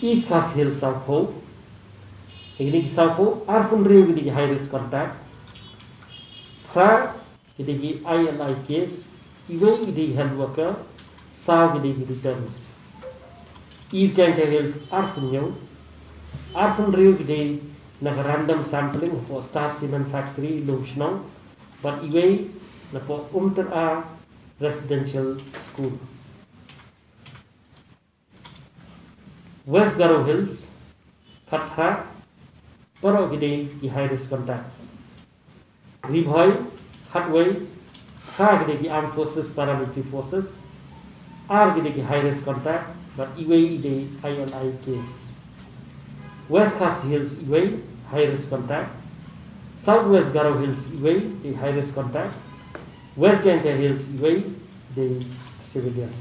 East Cass Hill South Pole. Ini di South Pole, Arfun Rio di high risk contact. Pra di ILI case, even di health worker, South di returns. East Janka Hills Arfun Yo, Arfun Rio di random sampling for Star Cement Factory Lumshnong, but even for A residential school. West Garo Hills, Katha, Paro Gide, the high risk contacts. Ribhoi, Hatway, Ha Gide, the armed forces, paramilitary forces, R Gide, the high risk contact, but Iway Ide, ILI case. West Cass Hills, Iway, high risk contact. Southwest Garo Hills, Iway, the high risk contact. West Janka Hills, Iway, the civilian.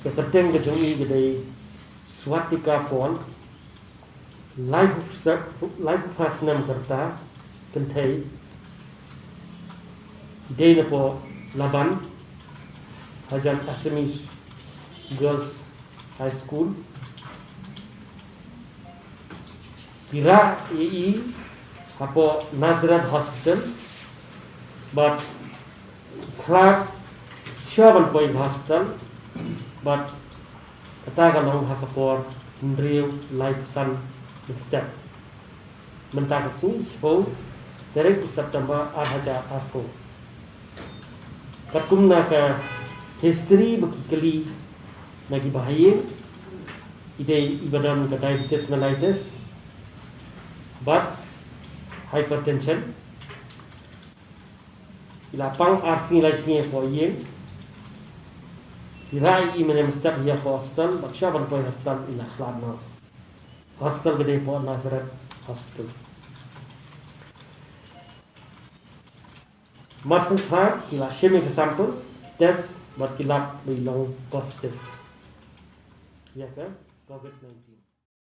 Keterteng gedungi gede Swatika Pond live fasnam kerta kentai ide po Laban Hajan Assamese Girls High School Kira EE apo Nazareth Hospital but Clark Sherman Point Hospital but katakan long hakapor real life sun instead mentakasi show dari September ada aku katumna ka history bakikali nagi bahaya ide ibadan ka diabetes mellitus but hypertension ilapang arsi laisnya for year Dirai menem step here for hospital, but Shaban Point Hospital in Akhlabna. Hospital gede po Nazareth Hospital. Muscle part, kila shimmy sample, test, but kila bilang positive. Ya kan? COVID-19.